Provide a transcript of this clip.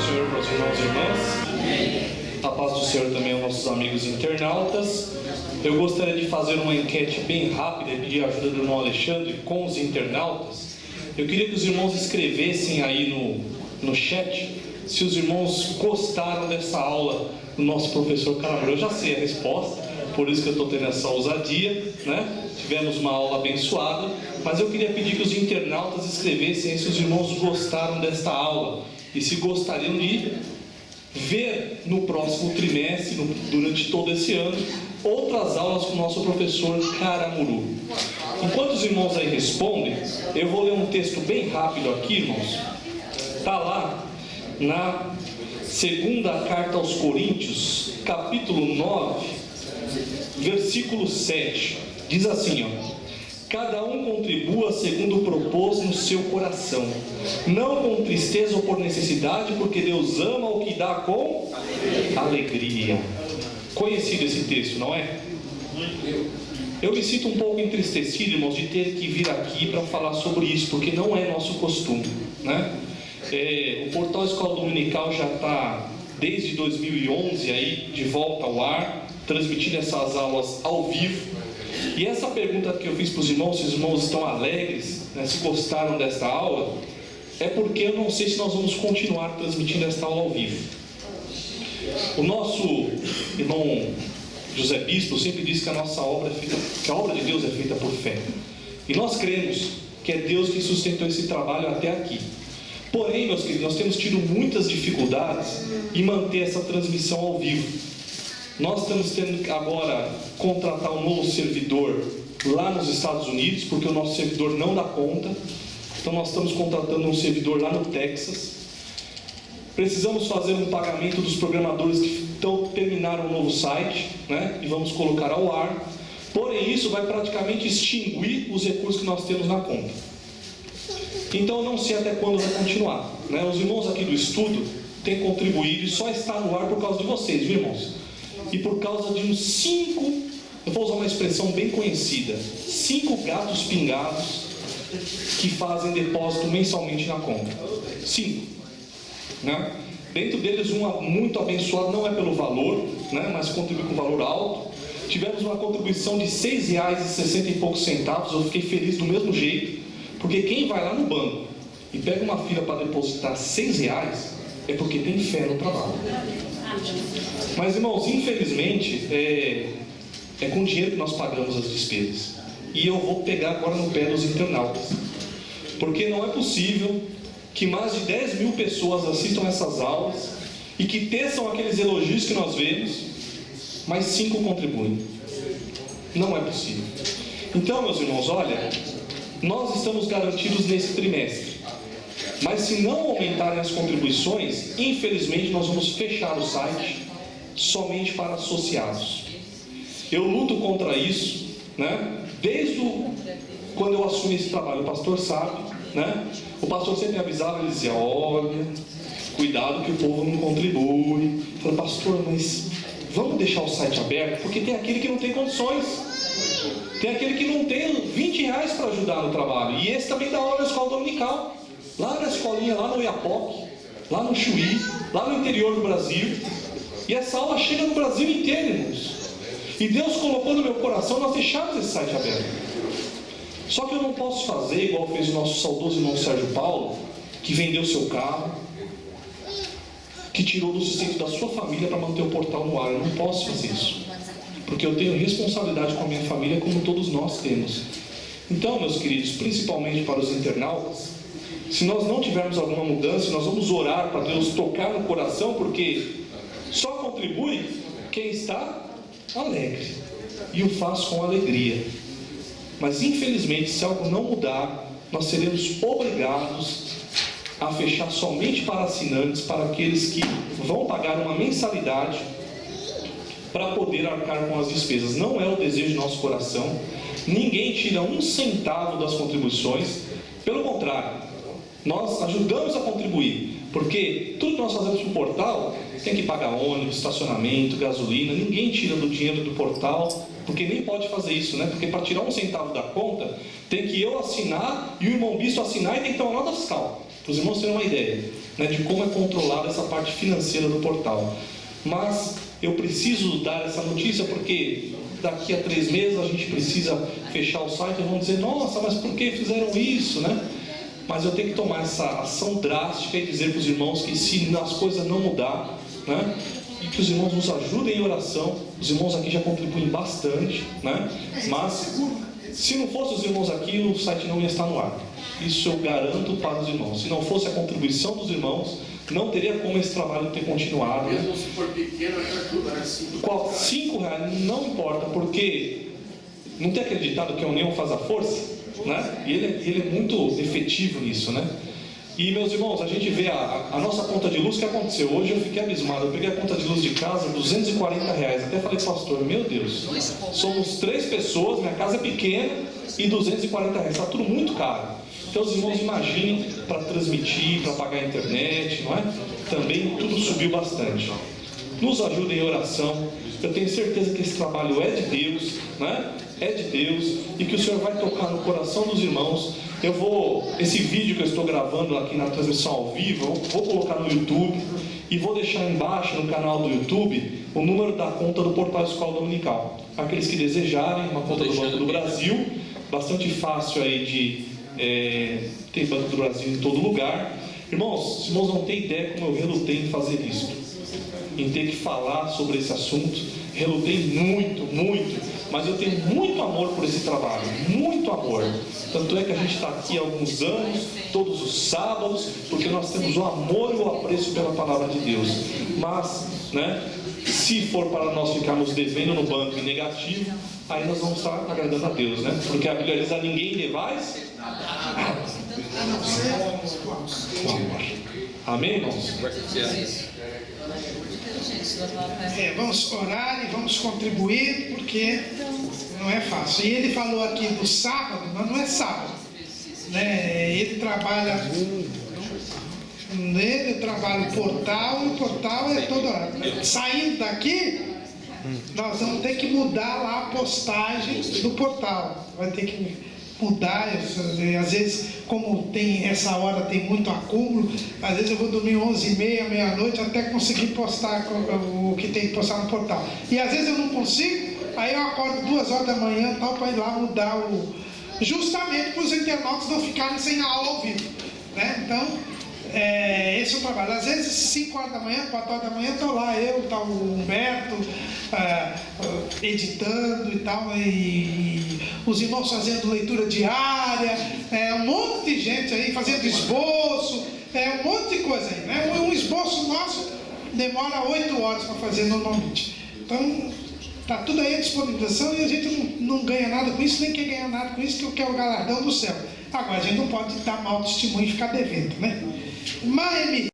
Senhor para os irmãos e irmãs. A paz do Senhor também aos nossos amigos internautas. Eu gostaria de fazer uma enquete bem rápida e pedir a ajuda do irmão Alexandre com os internautas. Eu queria que os irmãos escrevessem aí no chat se os irmãos gostaram dessa aula do nosso professor Calambrão. Eu já sei a resposta, por isso que eu estou tendo essa ousadia, né? Tivemos uma aula abençoada, mas eu queria pedir que os internautas escrevessem aí se os irmãos gostaram desta aula e se gostariam de ver no próximo trimestre, durante todo esse ano, outras aulas com o nosso professor Caramuru. Enquanto os irmãos aí respondem, eu vou ler um texto bem rápido aqui, irmãos. Está lá na segunda carta aos Coríntios, capítulo 9, versículo 7. Diz assim, ó: cada um contribua segundo propôs no seu coração, não com tristeza ou por necessidade, porque Deus ama o que dá com alegria. Conhecido esse texto, não é? Eu me sinto um pouco entristecido, irmãos, de ter que vir aqui para falar sobre isso, porque não é nosso costume, né? O Portal Escola Dominical já está desde 2011 aí de volta ao ar, transmitindo essas aulas ao vivo. E essa pergunta que eu fiz para os irmãos, se os irmãos estão alegres, né, se gostaram desta aula, é porque eu não sei se nós vamos continuar transmitindo esta aula ao vivo. O nosso irmão José Bispo sempre diz que a nossa obra que a obra de Deus é feita por fé. E nós cremos que é Deus que sustentou esse trabalho até aqui. Porém, meus queridos, nós temos tido muitas dificuldades em manter essa transmissão ao vivo. Nós estamos tendo agora contratar um novo servidor lá nos Estados Unidos, porque o nosso servidor não dá conta. Então nós estamos contratando um servidor lá no Texas. Precisamos fazer um pagamento dos programadores que terminaram o novo site, né? E vamos colocar ao ar. Porém, isso vai praticamente extinguir os recursos que nós temos na conta. Então eu não sei até quando vai continuar, né? Os irmãos aqui do estudo têm contribuído e só está no ar por causa de vocês, viu, irmãos? E por causa de uns 5, eu vou usar uma expressão bem conhecida, 5 gatos pingados que fazem depósito mensalmente na conta. 5, né? Dentro deles, um muito abençoado, não é pelo valor, né, mas contribui com valor alto. Tivemos uma contribuição de R$ 6,60 e poucos centavos. Eu fiquei feliz do mesmo jeito, porque quem vai lá no banco e pega uma fila para depositar R$ 6 é porque tem fé no trabalho. Mas, irmãos, infelizmente é com dinheiro que nós pagamos as despesas. E eu vou pegar agora no pé dos internautas, porque não é possível que mais de 10 mil pessoas assistam essas aulas e que teçam aqueles elogios que nós vemos, mas 5 contribuem. Não é possível. Então, meus irmãos, olha, nós estamos garantidos nesse trimestre. Mas se não aumentarem as contribuições, infelizmente nós vamos fechar o site somente para associados. Eu luto contra isso, né? Desde quando eu assumi esse trabalho, o pastor sabe, né? O pastor sempre me avisava, ele dizia: olha, cuidado que o povo não contribui. Eu falei: pastor, mas vamos deixar o site aberto, porque tem aquele que não tem condições. Tem aquele que não tem R$20 para ajudar no trabalho. E esse também dá aula na escola dominical. Lá na escolinha, lá no Iapoque, lá no Chuí, lá no interior do Brasil. E essa aula chega no Brasil inteiro, irmãos. E Deus colocou no meu coração nós deixarmos esse site aberto. Só que eu não posso fazer igual fez o nosso saudoso irmão Sérgio Paulo, que vendeu seu carro, que tirou do sustento da sua família para manter o portal no ar. Eu não posso fazer isso, porque eu tenho responsabilidade com a minha família, como todos nós temos. Então, meus queridos, principalmente para os internautas, se nós não tivermos alguma mudança, nós vamos orar para Deus tocar no coração, porque só contribui quem está alegre, e o faz com alegria. Mas infelizmente, se algo não mudar, nós seremos obrigados a fechar somente para assinantes, para aqueles que vão pagar uma mensalidade para poder arcar com as despesas. Não é o desejo do nosso coração. Ninguém tira um centavo das contribuições. Pelo contrário, nós ajudamos a contribuir, porque tudo que nós fazemos no portal tem que pagar ônibus, estacionamento, gasolina. Ninguém tira do dinheiro do portal, porque nem pode fazer isso, né? Porque para tirar um centavo da conta, tem que eu assinar e o irmão Bispo assinar, e tem que ter uma nota fiscal, para os irmãos terem uma ideia. né, de como é controlada essa parte financeira do portal. Mas eu preciso dar essa notícia porque daqui a 3 meses a gente precisa fechar o site e vão dizer, nossa, mas por que fizeram isso, né? Mas eu tenho que tomar essa ação drástica e dizer para os irmãos que se as coisas não mudar, né, e que os irmãos nos ajudem em oração. Os irmãos aqui já contribuem bastante, né? Mas se não fossem os irmãos aqui, o site não ia estar no ar. Isso eu garanto para os irmãos. Se não fosse a contribuição dos irmãos, não teria como esse trabalho ter continuado. Mesmo se for pequeno, ajuda, né? R$5 não importa, porque não tem acreditado que a união faz a força, né? E ele é muito efetivo nisso, né? E meus irmãos, a gente vê a nossa conta de luz. O que aconteceu? Hoje eu fiquei abismado. Eu peguei a conta de luz de casa, R$240. Até falei, pastor, meu Deus, somos 3 pessoas, minha casa é pequena e R$240. Está tudo muito caro. Então os irmãos imaginem, para transmitir, para pagar a internet, não é? Também tudo subiu bastante. Nos ajudem em oração. Eu tenho certeza que esse trabalho é de Deus, né? É de Deus, e que o Senhor vai tocar no coração dos irmãos. Esse vídeo que eu estou gravando aqui na transmissão ao vivo, eu vou colocar no YouTube e vou deixar embaixo no canal do YouTube o número da conta do Portal Escola Dominical. Aqueles que desejarem, uma conta do Banco do Brasil, bastante fácil aí tem Banco do Brasil em todo lugar. Irmãos, os irmãos não têm ideia como eu relutei em fazer isso, em ter que falar sobre esse assunto. Relutei muito, mas eu tenho muito amor por esse trabalho, muito amor. Tanto é que a gente está aqui há alguns anos, todos os sábados, porque nós temos o amor e o apreço pela palavra de Deus. Mas, né, se for para nós ficarmos devendo no banco em negativo, aí nós vamos estar agradando a Deus, né? Porque a Bíblia diz: a ninguém devais amém, irmãos? Vamos orar e vamos contribuir, porque não é fácil. E ele falou aqui do sábado, mas não é sábado, né? Ele trabalha o portal, e o portal é toda hora. Saindo daqui, nós vamos ter que mudar lá a postagem do portal. Vai ter que mudar, às vezes, como tem essa hora, tem muito acúmulo, às vezes eu vou dormir 11h30, meia-noite, até conseguir postar o que tem que postar no portal. E às vezes eu não consigo, aí eu acordo 2 horas da manhã para ir lá mudar justamente para os internautas não ficarem sem a aula ao vivo, né? Então, esse é o trabalho. Às vezes 5 horas da manhã, 4 horas da manhã, estou lá, está o Humberto editando e tal, e os irmãos fazendo leitura diária, um monte de gente aí fazendo esboço, um monte de coisa aí, né? Um esboço nosso demora 8 horas para fazer normalmente. Então, está tudo aí à disponibilização e a gente não ganha nada com isso, nem quer ganhar nada com isso, que é o galardão do céu. Agora, a gente não pode dar mau testemunho e ficar devendo, né? Mas